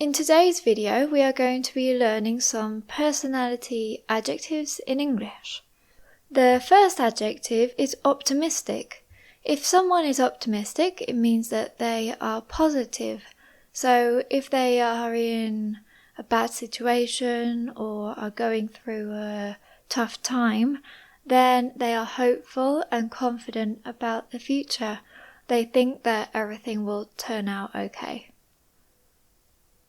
In today's video, we are going to be learning some personality adjectives in English. The first adjective is optimistic. If someone is optimistic, it means that they are positive. So if they are in a bad situation or are going through a tough time, then they are hopeful and confident about the future. They think that everything will turn out okay.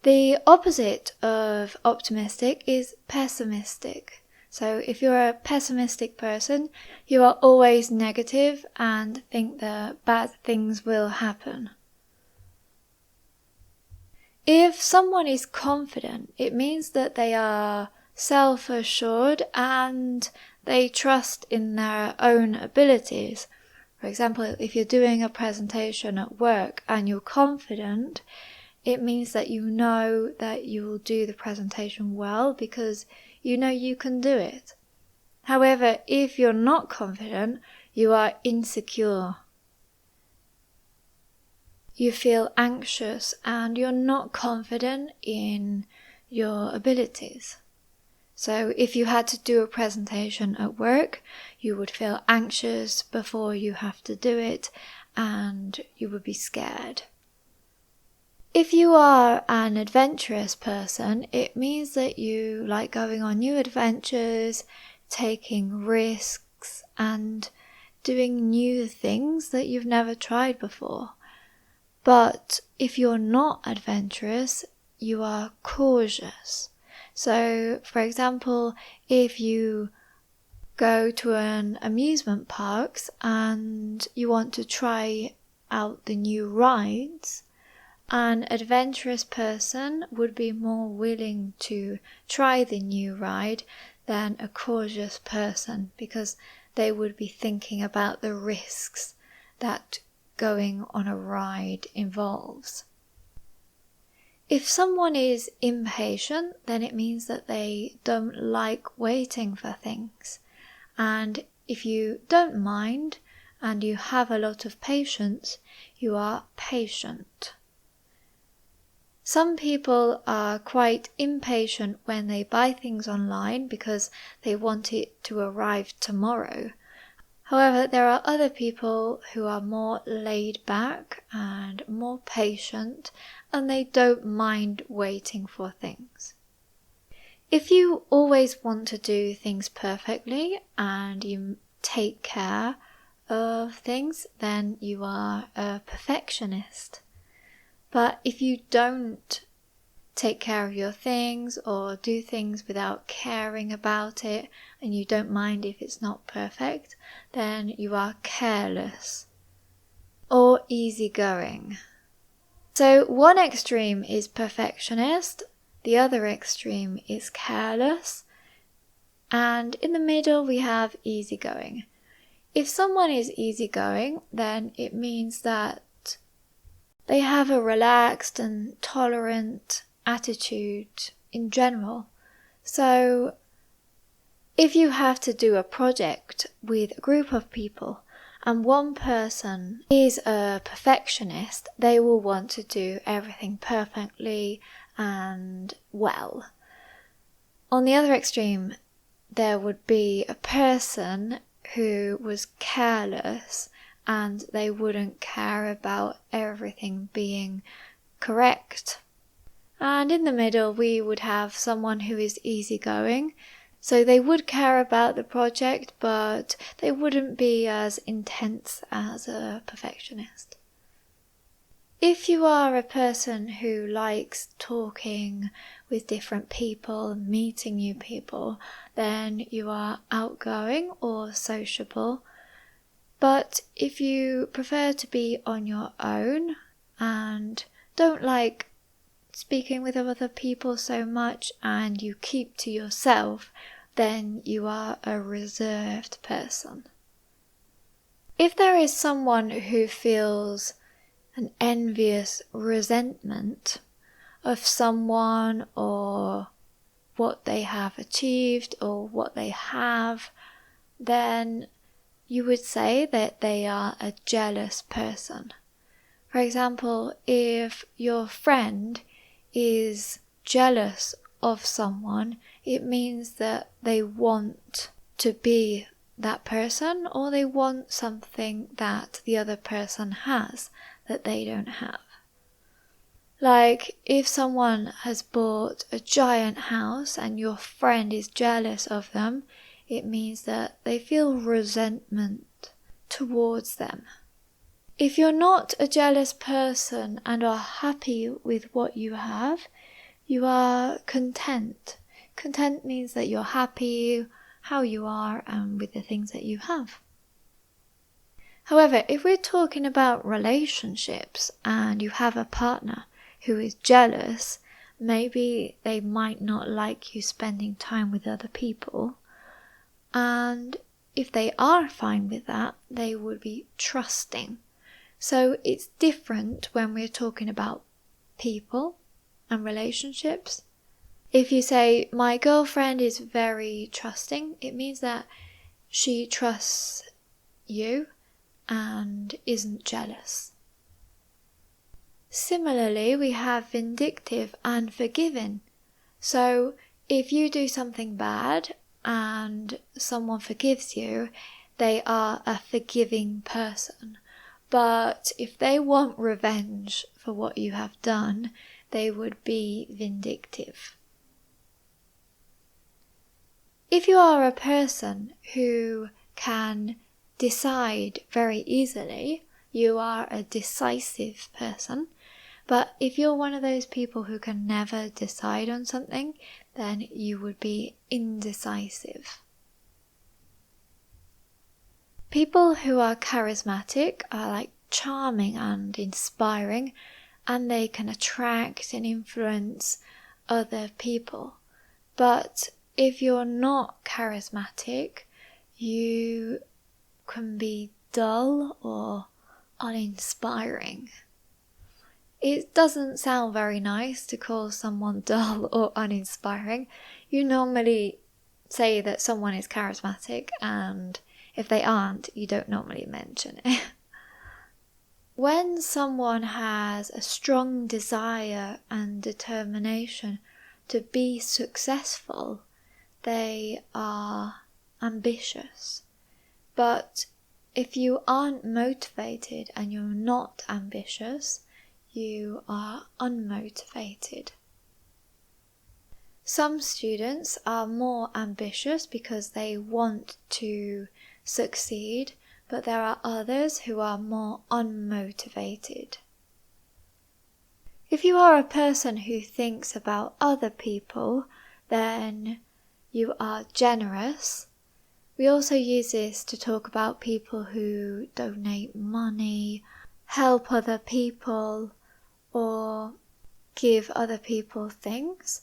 The opposite of optimistic is pessimistic. So if you're a pessimistic person, you are always negative and think that bad things will happen. If someone is confident, it means that they are self-assured and they trust in their own abilities. For example, if you're doing a presentation at work and you're confident, it means that you know that you will do the presentation well because you know you can do it. However, if you're not confident, you are insecure. You feel anxious and you're not confident in your abilities. So if you had to do a presentation at work, you would feel anxious before you have to do it and you would be scared. If you are an adventurous person, it means that you like going on new adventures, taking risks, and doing new things that you've never tried before. But if you're not adventurous, you are cautious. So, for example, if you go to an amusement park and you want to try out the new rides, an adventurous person would be more willing to try the new ride than a cautious person because they would be thinking about the risks that going on a ride involves. If someone is impatient, then it means that they don't like waiting for things. And if you don't mind and you have a lot of patience, you are patient. Some people are quite impatient when they buy things online because they want it to arrive tomorrow. However, there are other people who are more laid back and more patient and they don't mind waiting for things. If you always want to do things perfectly and you take care of things, then you are a perfectionist. But if you don't take care of your things or do things without caring about it and you don't mind if it's not perfect, then you are careless or easygoing. So one extreme is perfectionist, the other extreme is careless, and in the middle we have easygoing. If someone is easygoing, then it means that they have a relaxed and tolerant attitude in general. So if you have to do a project with a group of people and one person is a perfectionist, they will want to do everything perfectly and well. On the other extreme, there would be a person who was careless and they wouldn't care about everything being correct. And in the middle, we would have someone who is easygoing. So they would care about the project, but they wouldn't be as intense as a perfectionist. If you are a person who likes talking with different people, meeting new people, then you are outgoing or sociable. But if you prefer to be on your own and don't like speaking with other people so much and you keep to yourself, then you are a reserved person. If there is someone who feels an envious resentment of someone or what they have achieved or what they have, then you would say that they are a jealous person. For example, if your friend is jealous of someone, it means that they want to be that person, or they want something that the other person has that they don't have. Like, if someone has bought a giant house and your friend is jealous of them, it means that they feel resentment towards them. If you're not a jealous person and are happy with what you have, you are content. Content means that you're happy how you are and with the things that you have. However, if we're talking about relationships and you have a partner who is jealous, maybe they might not like you spending time with other people. And if they are fine with that, they would be trusting. So it's different when we're talking about people and relationships. If you say, my girlfriend is very trusting, it means that she trusts you and isn't jealous. Similarly, we have vindictive and forgiving. So if you do something bad and someone forgives you, they are a forgiving person. But if they want revenge for what you have done, they would be vindictive. If you are a person who can decide very easily, you are a decisive person. But if you're one of those people who can never decide on something, then you would be indecisive. People who are charismatic are like charming and inspiring, and they can attract and influence other people. But if you're not charismatic, you can be dull or uninspiring. It doesn't sound very nice to call someone dull or uninspiring. You normally say that someone is charismatic, and if they aren't, you don't normally mention it. When someone has a strong desire and determination to be successful, they are ambitious. But if you aren't motivated and you're not ambitious, you are unmotivated. Some students are more ambitious because they want to succeed, but there are others who are more unmotivated. If you are a person who thinks about other people, then you are generous. We also use this to talk about people who donate money, help other people, or give other people things.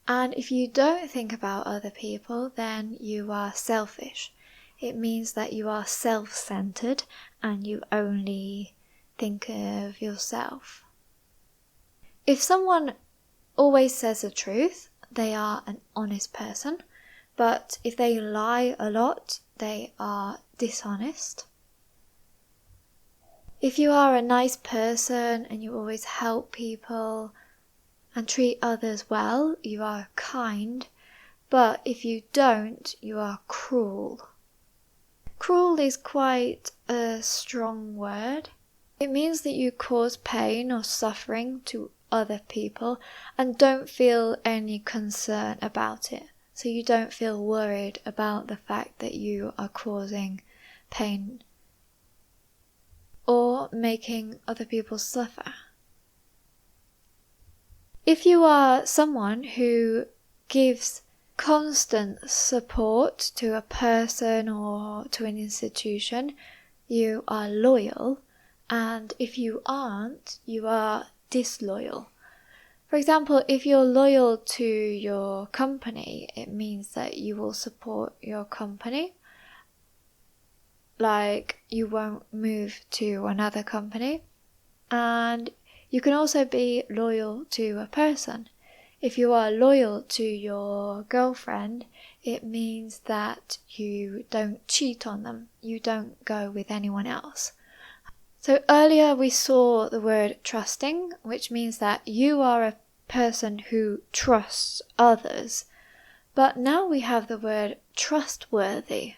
And if you don't think about other people, then you are selfish. It means that you are self-centered and you only think of yourself. If someone always says the truth, they are an honest person. But if they lie a lot, they are dishonest. If you are a nice person and you always help people and treat others well, you are kind. But if you don't, you are cruel. Cruel is quite a strong word. It means that you cause pain or suffering to other people and don't feel any concern about it. So you don't feel worried about the fact that you are causing pain or making other people suffer. If you are someone who gives constant support to a person or to an institution, you are loyal, and if you aren't, you are disloyal. For example, if you're loyal to your company, it means that you will support your company. Like, you won't move to another company. And you can also be loyal to a person. If you are loyal to your girlfriend, it means that you don't cheat on them. You don't go with anyone else. So earlier we saw the word trusting, which means that you are a person who trusts others. But now we have the word trustworthy.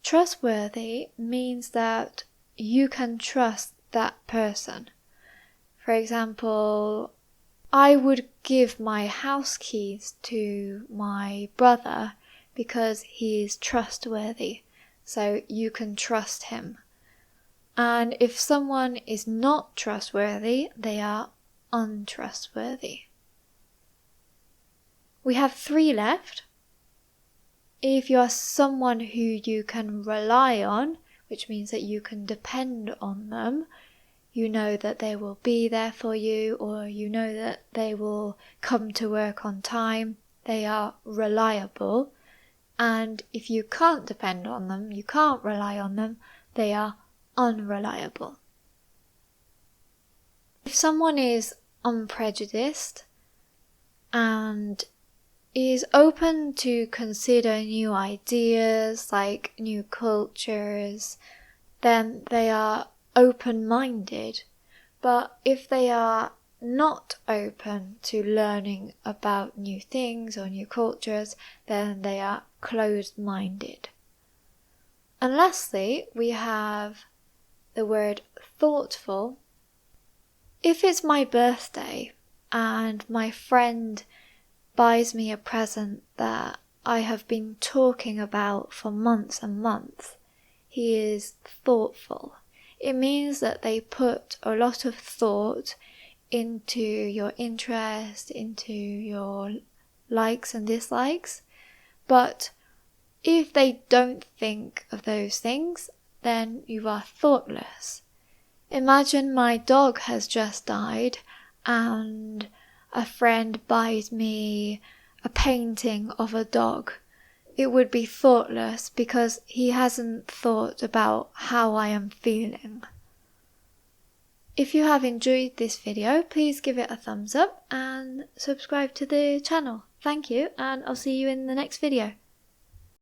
Trustworthy means that you can trust that person. For example, I would give my house keys to my brother because he is trustworthy, so you can trust him. And if someone is not trustworthy, they are untrustworthy. We have 3 left. If you are someone who you can rely on, which means that you can depend on them, you know that they will be there for you, or you know that they will come to work on time, they are reliable. And if you can't depend on them, you can't rely on them, they are unreliable. If someone is unprejudiced and is open to consider new ideas, like new cultures, then they are open-minded. But if they are not open to learning about new things or new cultures, then they are closed-minded. And lastly, we have the word thoughtful. If it's my birthday and my friend buys me a present that I have been talking about for months and months, he is thoughtful. It means that they put a lot of thought into your interest, into your likes and dislikes. But if they don't think of those things, then you are thoughtless. Imagine my dog has just died and a friend buys me a painting of a dog. It would be thoughtless because he hasn't thought about how I am feeling. If you have enjoyed this video, please give it a thumbs up and subscribe to the channel. Thank you, and I'll see you in the next video.